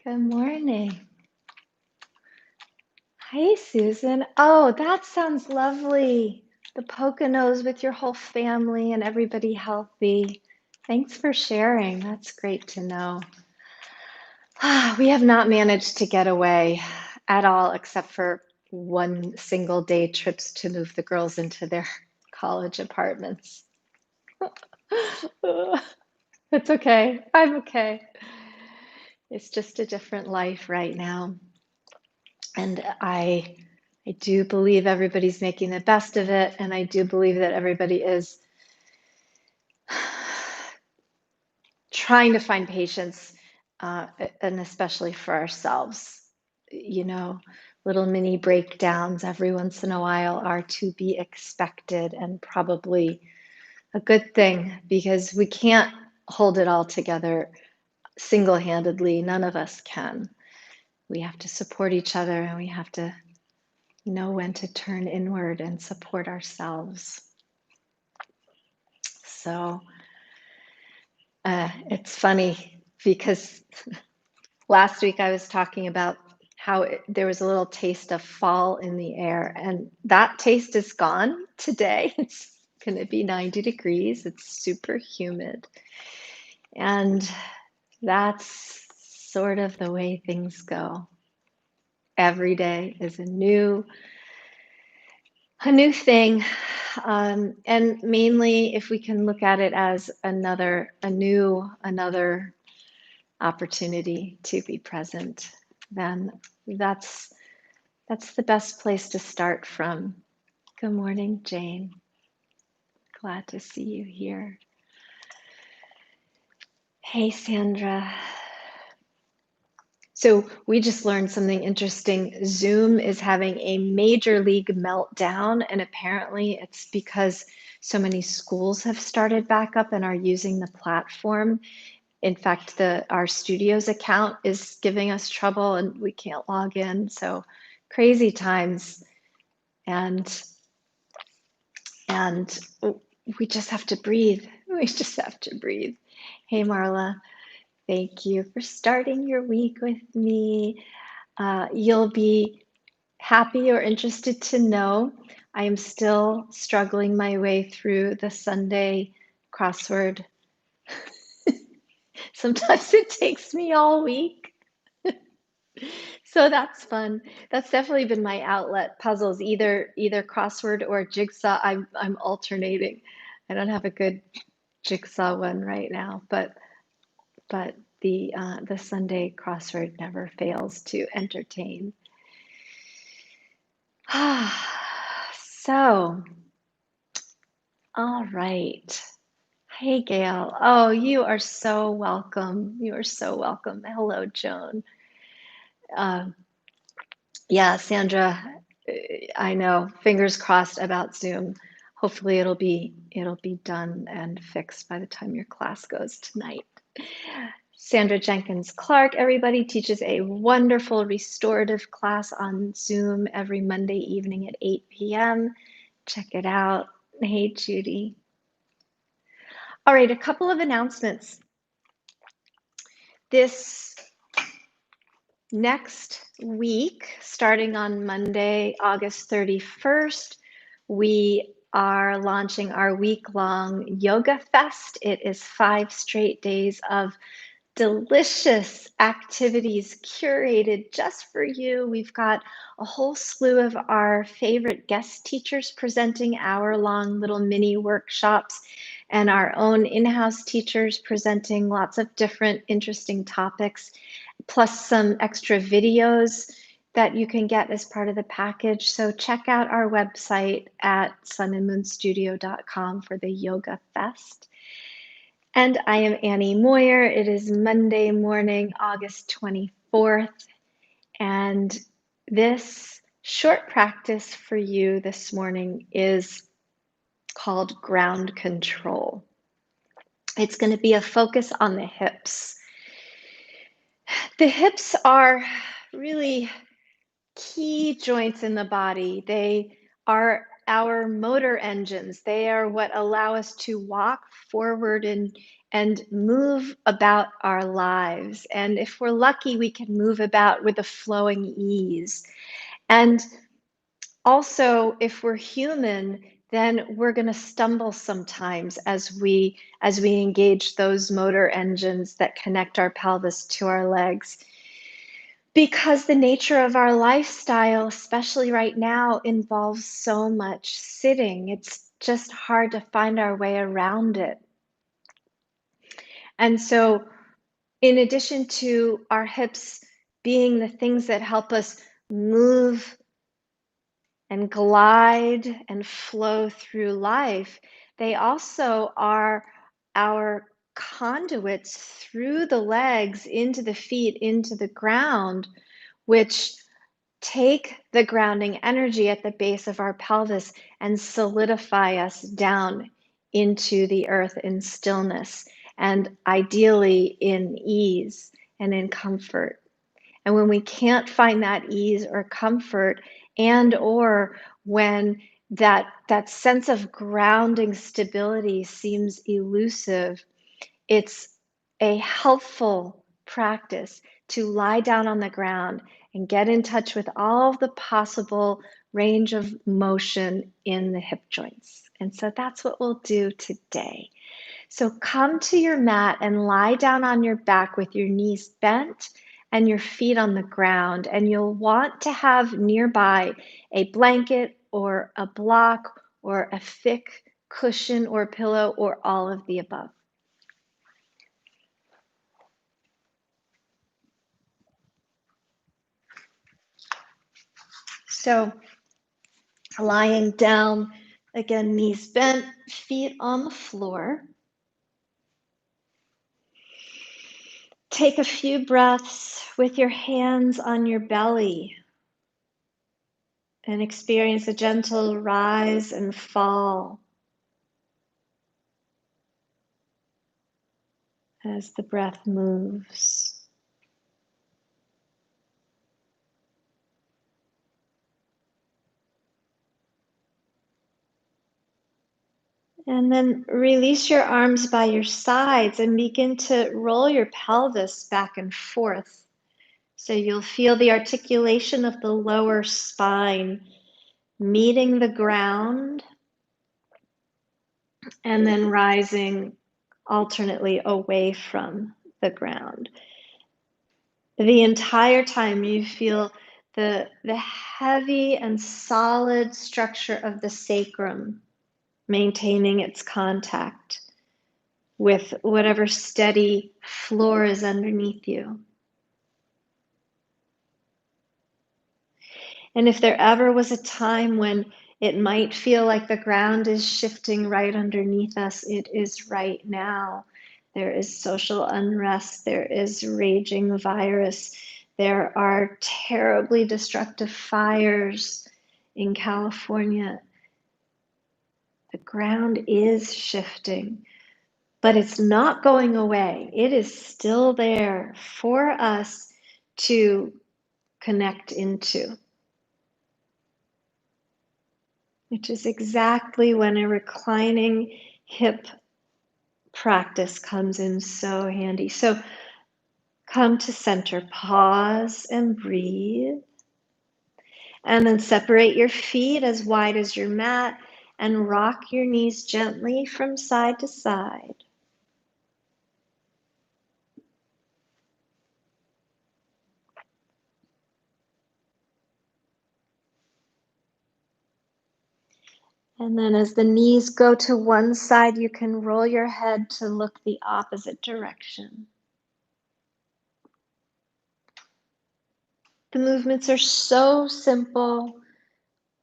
Good morning. Hi, Susan. Oh, that sounds lovely. The Poconos with your whole family and everybody healthy. Thanks for sharing. That's great to know. We have not managed to get away at all, except for one single day trips to move the girls into their college apartments. It's okay. I'm okay. It's just a different life right now. And I do believe everybody's making the best of it, and I do believe that everybody is trying to find patience, and especially for ourselves. You know, little mini breakdowns every once in a while are to be expected and probably a good thing because we can't hold it all together single-handedly. None of us can. We have to support each other and we have to know when to turn inward and support ourselves. So it's funny because last week I was talking about how there was a little taste of fall in the air, and that taste is gone today. It's going to be 90 degrees. It's super humid. And that's sort of the way things go. Every day is a new thing. And mainly if we can look at it as another opportunity to be present, then that's the best place to start from. Good morning, Jane. Glad to see you here. Hey, Sandra. So we just learned something interesting. Zoom is having a major league meltdown, and apparently it's because so many schools have started back up and are using the platform. In fact, our studio's account is giving us trouble and we can't log in. So crazy times. And we just have to breathe. We just have to breathe. Hey, Marla. Thank you for starting your week with me. You'll be happy or interested to know I am still struggling my way through the Sunday crossword. Sometimes it takes me all week. So that's fun. That's definitely been my outlet. Puzzles, either crossword or jigsaw. I'm alternating. I don't have a good jigsaw one right now, but the Sunday crossword never fails to entertain. So, all right. Hey, Gail. Oh, you are so welcome. You are so welcome. Hello, Joan. Yeah, Sandra, I know. Fingers crossed about Zoom. Hopefully it'll be done and fixed by the time your class goes tonight. Sandra Jenkins Clark, everybody, teaches a wonderful restorative class on Zoom every Monday evening at 8 p.m. Check it out. Hey, Judy. All right, a couple of announcements. This next week, starting on Monday, August 31st, we are launching our week-long Yoga Fest. It is 5 straight days of delicious activities curated just for you. We've got a whole slew of our favorite guest teachers presenting hour-long little mini workshops, and our own in-house teachers presenting lots of different interesting topics, plus some extra videos that you can get as part of the package. So check out our website at sunandmoonstudio.com for the Yoga Fest. And I am Annie Moyer. It is Monday morning, August 24th. And this short practice for you this morning is called ground control. It's going to be a focus on the hips. The hips are really key joints in the body. They are our motor engines. They are what allow us to walk forward and and move about our lives. And if we're lucky, we can move about with a flowing ease. And also, if we're human, then we're going to stumble sometimes as we engage those motor engines that connect our pelvis to our legs, because the nature of our lifestyle, especially right now, involves so much sitting. It's just hard to find our way around it. And so, in addition to our hips being the things that help us move and glide and flow through life, they also are our conduits through the legs into the feet, into the ground, which take the grounding energy at the base of our pelvis and solidify us down into the earth in stillness, and ideally in ease and in comfort. And when we can't find that ease or comfort, and or when that sense of grounding stability seems elusive, it's a helpful practice to lie down on the ground and get in touch with all of the possible range of motion in the hip joints. And so that's what we'll do today. So come to your mat and lie down on your back with your knees bent and your feet on the ground. And you'll want to have nearby a blanket or a block or a thick cushion or pillow or all of the above. So lying down, again, knees bent, feet on the floor. Take a few breaths with your hands on your belly and experience a gentle rise and fall as the breath moves. And then release your arms by your sides and begin to roll your pelvis back and forth. So you'll feel the articulation of the lower spine meeting the ground and then rising alternately away from the ground. The entire time you feel the heavy and solid structure of the sacrum maintaining its contact with whatever steady floor is underneath you. And if there ever was a time when it might feel like the ground is shifting right underneath us, it is right now. There is social unrest, there is raging virus, there are terribly destructive fires in California. The ground is shifting, but it's not going away. It is still there for us to connect into, which is exactly when a reclining hip practice comes in so handy. So come to center, pause and breathe. And then separate your feet as wide as your mat and rock your knees gently from side to side. And then as the knees go to one side, you can roll your head to look the opposite direction. The movements are so simple,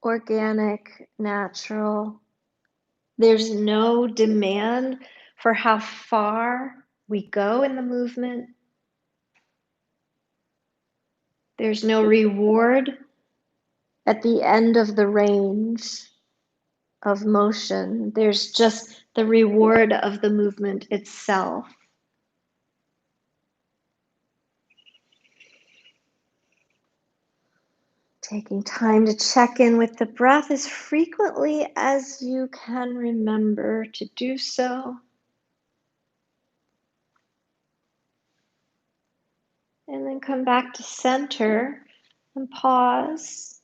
organic, natural. There's no demand for how far we go in the movement. There's no reward at the end of the range of motion. There's just the reward of the movement itself. Taking time to check in with the breath as frequently as you can remember to do so. And then come back to center and pause.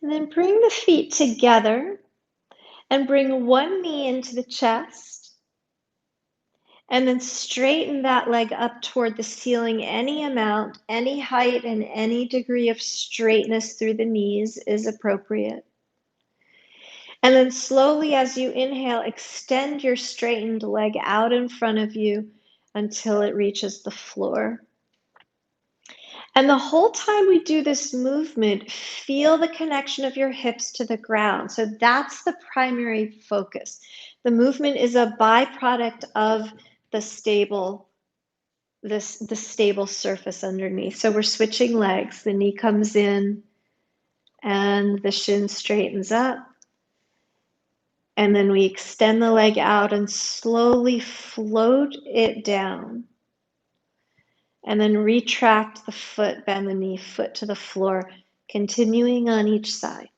And then bring the feet together and bring one knee into the chest. And then straighten that leg up toward the ceiling. Any amount, any height, and any degree of straightness through the knees is appropriate. And then slowly, as you inhale, extend your straightened leg out in front of you until it reaches the floor. And the whole time we do this movement, feel the connection of your hips to the ground. So that's the primary focus. The movement is a byproduct of the stable surface underneath. So we're switching legs. The knee comes in and the shin straightens up. And then we extend the leg out and slowly float it down. And then retract the foot, bend the knee, foot to the floor, continuing on each side.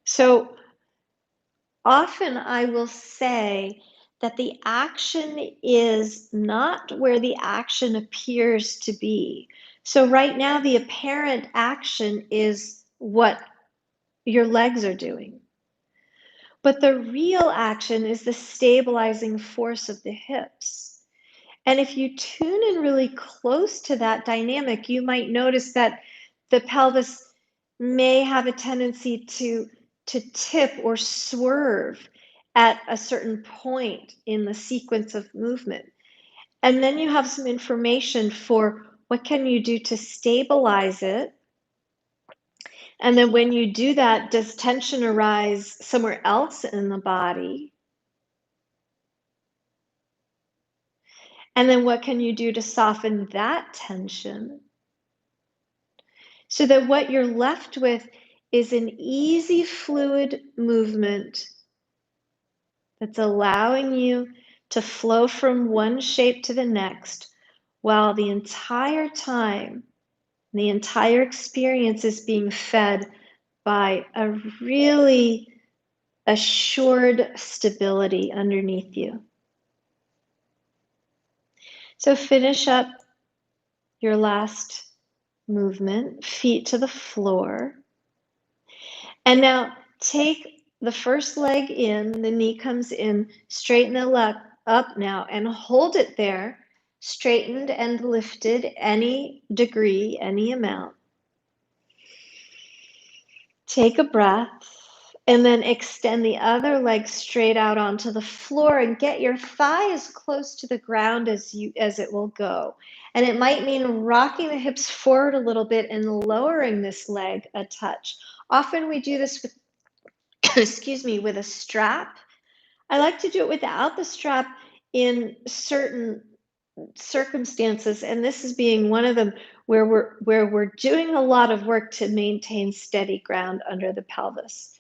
So often I will say that the action is not where the action appears to be. So right now, the apparent action is what your legs are doing. But the real action is the stabilizing force of the hips. And if you tune in really close to that dynamic, you might notice that the pelvis may have a tendency to tip or swerve at a certain point in the sequence of movement. And then you have some information for what can you do to stabilize it. And then when you do that, does tension arise somewhere else in the body? And then what can you do to soften that tension? So that what you're left with is an easy, fluid movement that's allowing you to flow from one shape to the next, while the entire time, the entire experience is being fed by a really assured stability underneath you. So finish up your last movement, feet to the floor. And now take the first leg in, the knee comes in, straighten the leg up now and hold it there, straightened and lifted any degree, any amount. Take a breath and then extend the other leg straight out onto the floor and get your thigh as close to the ground as it will go. And it might mean rocking the hips forward a little bit and lowering this leg a touch. Often we do this with excuse me, with a strap. I like to do it without the strap in certain circumstances, and this is being one of them where we're doing a lot of work to maintain steady ground under the pelvis.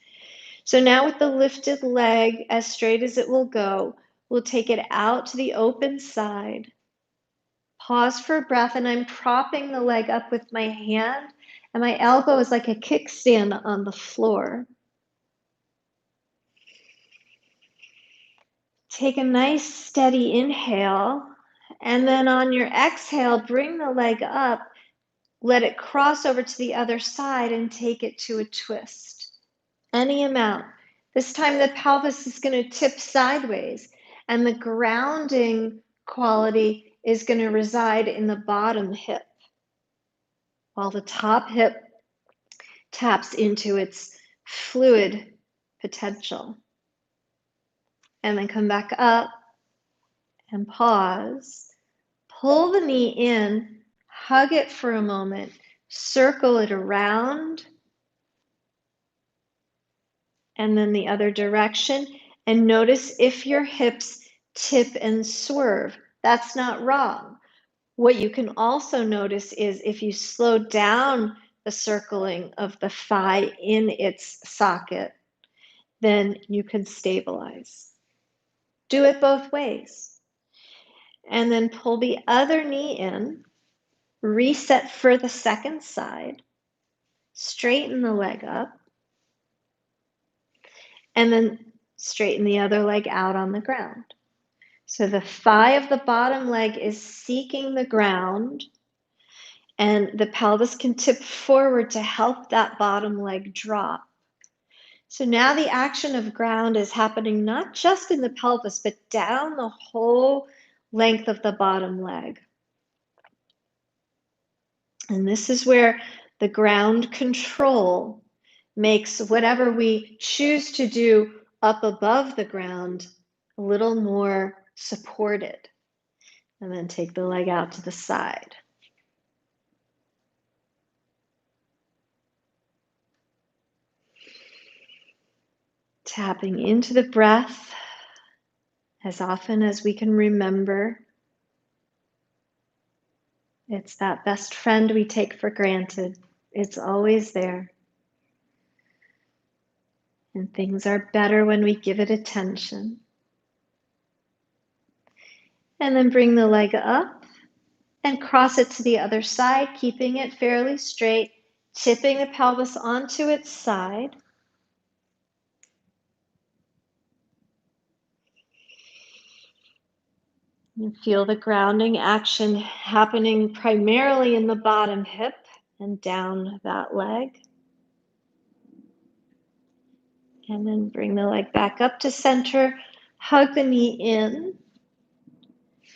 So now with the lifted leg as straight as it will go, we'll take it out to the open side. Pause for a breath, and I'm propping the leg up with my hand, and my elbow is like a kickstand on the floor. Take a nice steady inhale, and then on your exhale, bring the leg up, let it cross over to the other side and take it to a twist. Any amount. This time the pelvis is going to tip sideways, and the grounding quality is going to reside in the bottom hip, while the top hip taps into its fluid potential. And then come back up and pause. Pull the knee in, hug it for a moment, circle it around, and then the other direction. And notice if your hips tip and swerve. That's not wrong. What you can also notice is if you slow down the circling of the thigh in its socket, then you can stabilize. Do it both ways. And then pull the other knee in, reset for the second side, straighten the leg up, and then straighten the other leg out on the ground. So the thigh of the bottom leg is seeking the ground, and the pelvis can tip forward to help that bottom leg drop. So now the action of ground is happening not just in the pelvis, but down the whole length of the bottom leg. And this is where the ground control makes whatever we choose to do up above the ground a little more supported. And then take the leg out to the side. Tapping into the breath as often as we can remember. It's that best friend we take for granted. It's always there. And things are better when we give it attention. And then bring the leg up and cross it to the other side, keeping it fairly straight, tipping the pelvis onto its side. You feel the grounding action happening primarily in the bottom hip and down that leg. And then bring the leg back up to center, hug the knee in,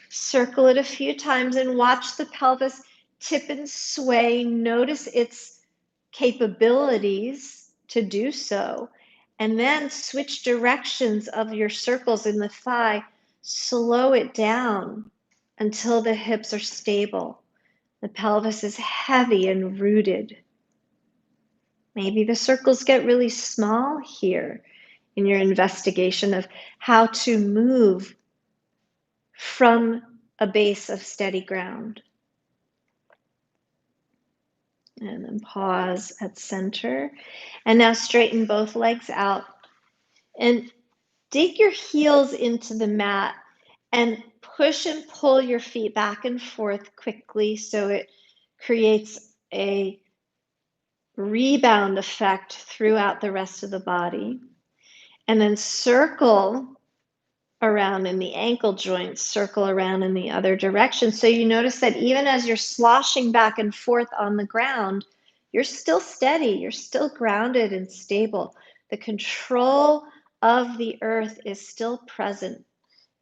circle it a few times and watch the pelvis tip and sway. Notice its capabilities to do so. And then switch directions of your circles in the thigh. Slow it down until the hips are stable. The pelvis is heavy and rooted. Maybe the circles get really small here in your investigation of how to move from a base of steady ground. And then pause at center. And now straighten both legs out. And dig your heels into the mat and push and pull your feet back and forth quickly so it creates a rebound effect throughout the rest of the body. And then circle around in the ankle joints, circle around in the other direction. So you notice that even as you're sloshing back and forth on the ground, you're still steady, you're still grounded and stable. The control of the earth is still present.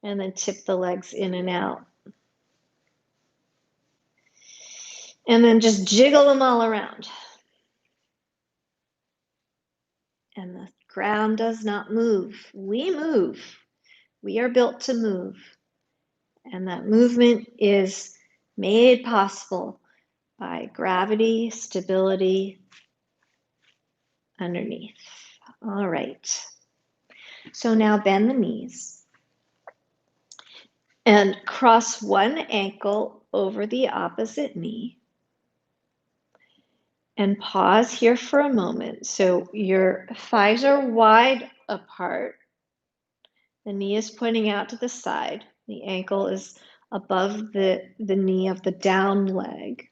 And then tip the legs in and out. And then just jiggle them all around. And the ground does not move. We move. We are built to move. And that movement is made possible by gravity, stability underneath. All right. So now bend the knees and cross one ankle over the opposite knee. And pause here for a moment. So your thighs are wide apart. The knee is pointing out to the side. The ankle is above the knee of the down leg.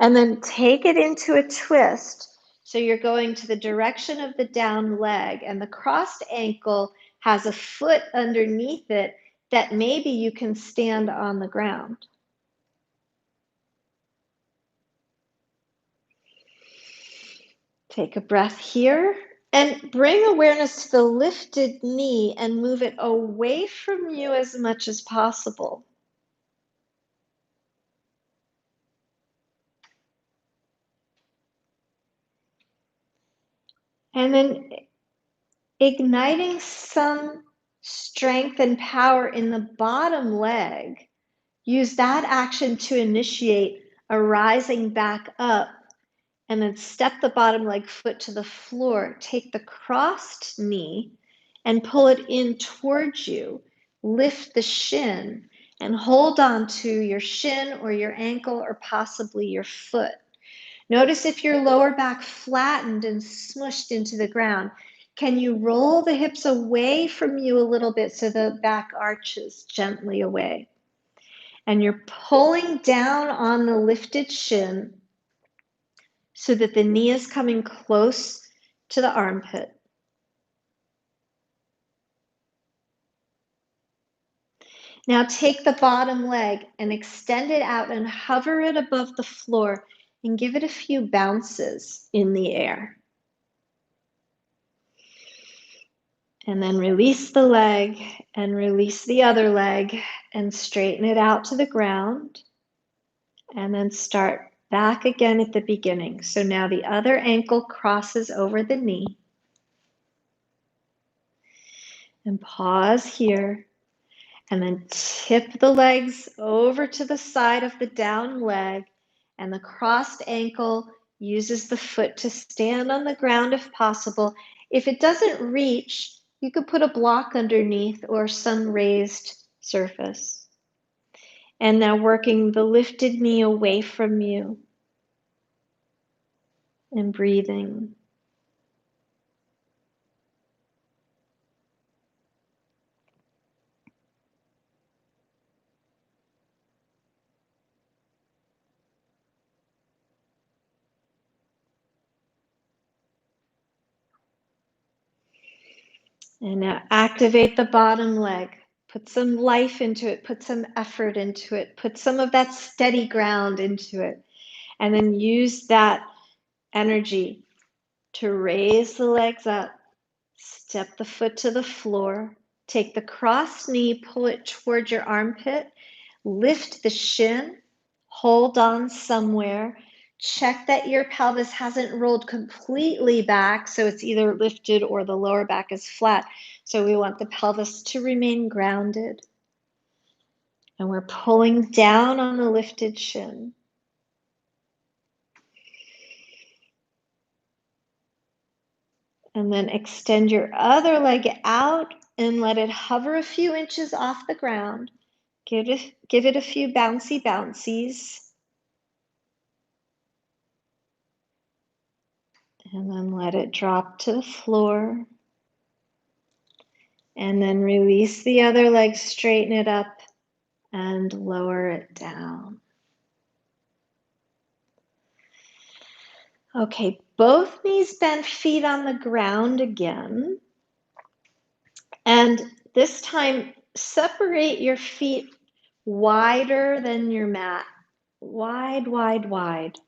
And then take it into a twist. So you're going to the direction of the down leg, and the crossed ankle has a foot underneath it that maybe you can stand on the ground. Take a breath here and bring awareness to the lifted knee and move it away from you as much as possible. And then igniting some strength and power in the bottom leg. Use that action to initiate a rising back up. And then step the bottom leg foot to the floor. Take the crossed knee and pull it in towards you. Lift the shin and hold on to your shin or your ankle or possibly your foot. Notice if your lower back flattened and smushed into the ground. Can you roll the hips away from you a little bit so the back arches gently away? And you're pulling down on the lifted shin so that the knee is coming close to the armpit. Now take the bottom leg and extend it out and hover it above the floor and give it a few bounces in the air. And then release the leg and release the other leg and straighten it out to the ground. And then start back again at the beginning. So now the other ankle crosses over the knee. And pause here. And then tip the legs over to the side of the down leg. And the crossed ankle uses the foot to stand on the ground if possible. If it doesn't reach, you could put a block underneath or some raised surface. And now working the lifted knee away from you. And breathing. And now activate the bottom leg. Put some life into it. Put some effort into it. Put some of that steady ground into it. And then use that energy to raise the legs up. Step the foot to the floor. Take the crossed knee, pull it toward your armpit. Lift the shin. Hold on somewhere. Check that your pelvis hasn't rolled completely back, so it's either lifted or the lower back is flat. So we want the pelvis to remain grounded. And we're pulling down on the lifted shin. And then extend your other leg out and let it hover a few inches off the ground. Give it a few bouncy bouncies. And then let it drop to the floor. And then release the other leg, straighten it up, and lower it down. Okay, both knees bent, feet on the ground again. And this time, separate your feet wider than your mat. Wide, wide, wide.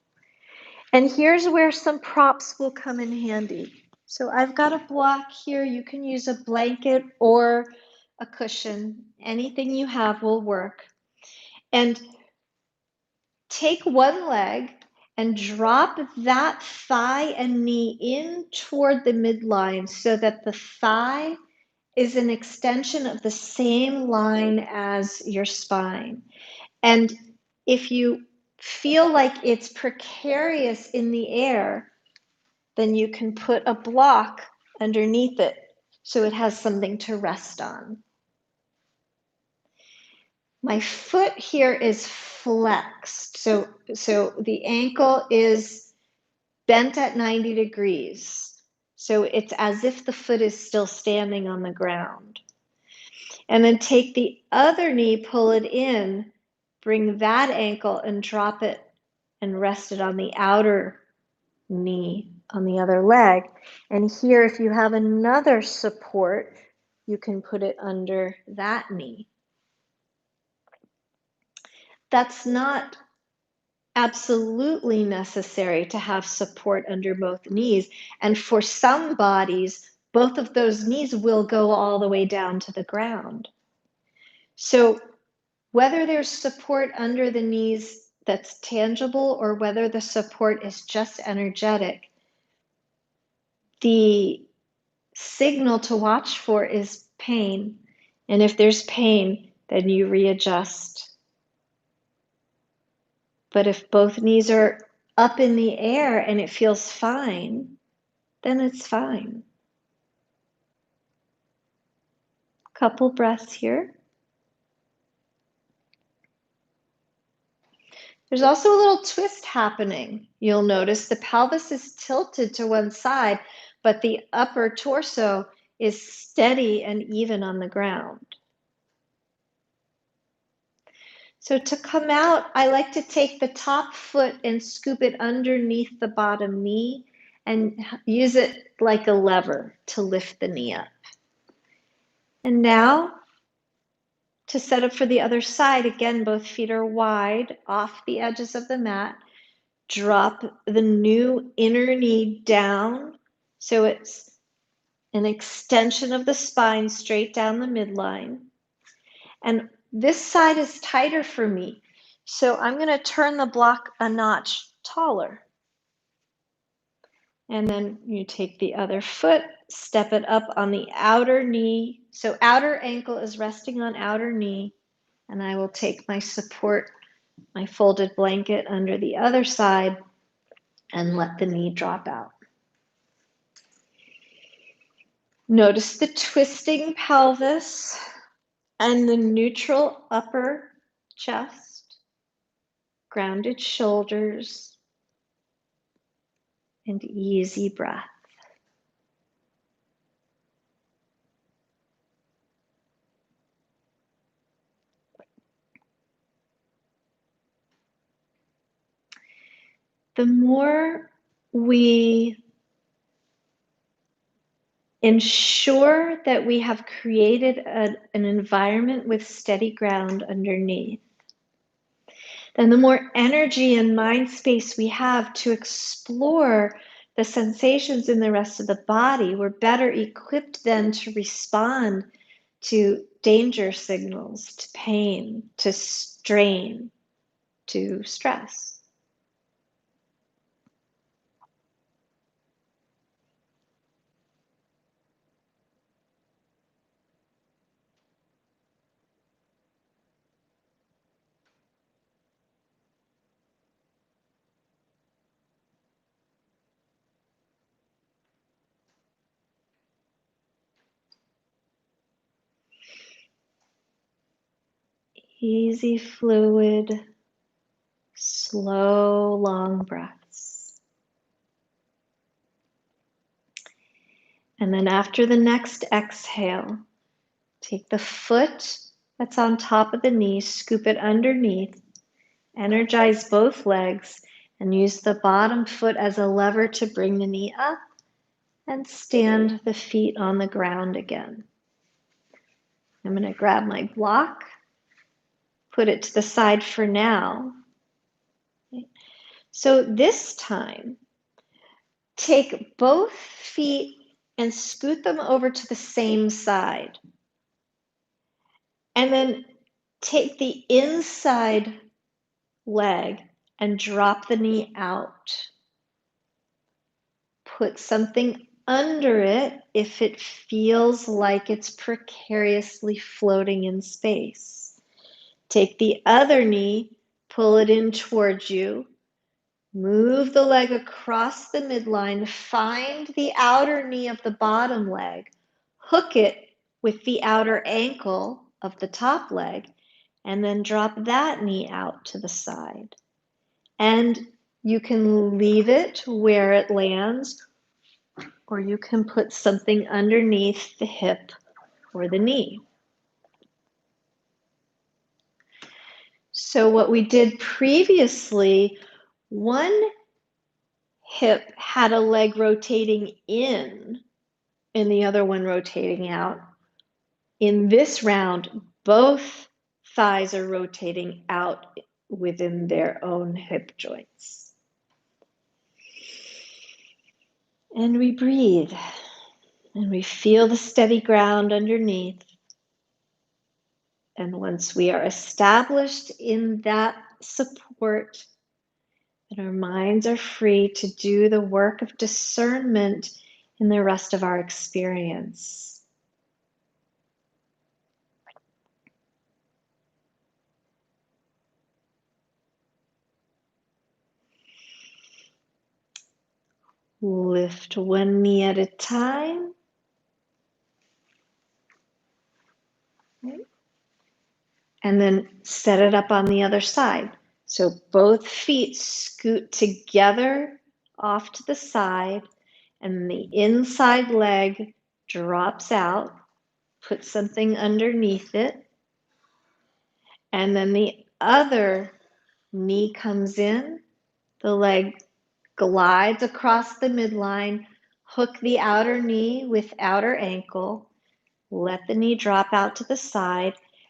And here's where some props will come in handy. So I've got a block here. You can use a blanket or a cushion. Anything you have will work. And take one leg and drop that thigh and knee in toward the midline so that the thigh is an extension of the same line as your spine. And if you feel like it's precarious in the air, then you can put a block underneath it so it has something to rest on. My foot here is flexed. So the ankle is bent at 90 degrees. So it's as if the foot is still standing on the ground. And then take the other knee, pull it in, bring that ankle and drop it and rest it on the outer knee on the other leg. And here, if you have another support, you can put it under that knee. That's not absolutely necessary to have support under both knees. And for some bodies, both of those knees will go all the way down to the ground. So whether there's support under the knees that's tangible or whether the support is just energetic, the signal to watch for is pain. And if there's pain, then you readjust. But if both knees are up in the air and it feels fine, then it's fine. Couple breaths here. There's also a little twist happening. You'll notice the pelvis is tilted to one side, but the upper torso is steady and even on the ground. So to come out, I like to take the top foot and scoop it underneath the bottom knee and use it like a lever to lift the knee up. And now To set up for the other side, again, both feet are wide off the edges of the mat. Drop the new inner knee down so it's an extension of the spine straight down the midline. And this side is tighter for me, so I'm going to turn the block a notch taller. And then you take the other foot, step it up on the outer knee. So outer ankle is resting on outer knee. And I will take my support, my folded blanket under the other side and let the knee drop out. Notice the twisting pelvis and the neutral upper chest, grounded shoulders, and easy breath. The more we ensure that we have created an environment with steady ground underneath, then the more energy and mind space we have to explore the sensations in the rest of the body, we're better equipped then to respond to danger signals, to pain, to strain, to stress. Easy, fluid, slow, long breaths. And then after the next exhale, take the foot that's on top of the knee, scoop it underneath, energize both legs, and use the bottom foot as a lever to bring the knee up and stand the feet on the ground again. I'm going to grab my block, put it to the side for now. So this time, take both feet and scoot them over to the same side. And then take the inside leg and drop the knee out. Put something under it if it feels like it's precariously floating in space. Take the other knee, pull it in towards you. Move the leg across the midline, find the outer knee of the bottom leg, hook it with the outer ankle of the top leg, and then drop that knee out to the side. And you can leave it where it lands, or you can put something underneath the hip or the knee. So what we did previously, one hip had a leg rotating in and the other one rotating out. In this round, both thighs are rotating out within their own hip joints. And we breathe, and we feel the steady ground underneath. And once we are established in that support, and our minds are free to do the work of discernment in the rest of our experience. Lift one knee at a time. And then set it up on the other side. So both feet scoot together off to the side, and the inside leg drops out. Put something underneath it. And then the other knee comes in. The leg glides across the midline. Hook the outer knee with outer ankle. Let the knee drop out to the side.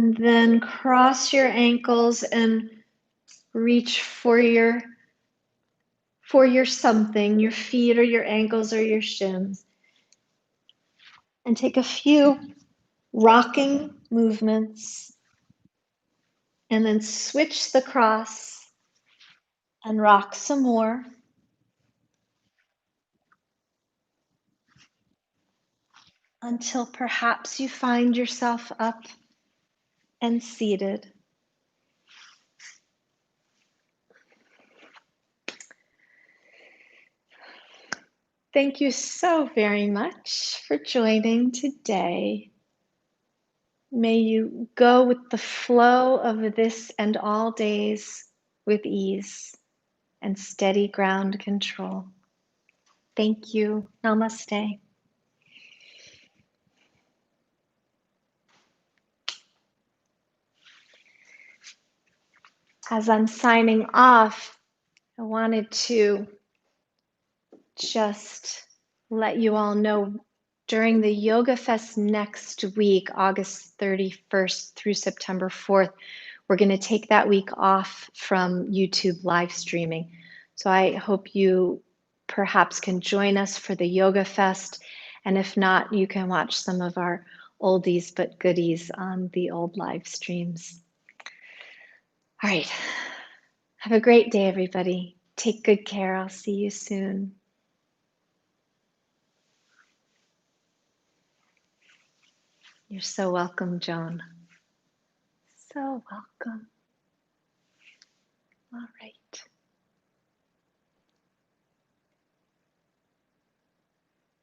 And then cross your ankles and reach for your something, your feet or your ankles or your shins. And take a few rocking movements. And then switch the cross and rock some more. Until perhaps you find yourself up and seated. Thank you so very much for joining today. May you go with the flow of this and all days with ease and steady ground control. Thank you. Namaste. As I'm signing off, I wanted to just let you all know during the Yoga Fest next week, August 31st through September 4th, we're going to take that week off from YouTube live streaming. So I hope you perhaps can join us for the Yoga Fest. And if not, you can watch some of our oldies but goodies on the old live streams. All right. Have a great day, everybody. Take good care. I'll see you soon. You're so welcome, Joan. So welcome. All right.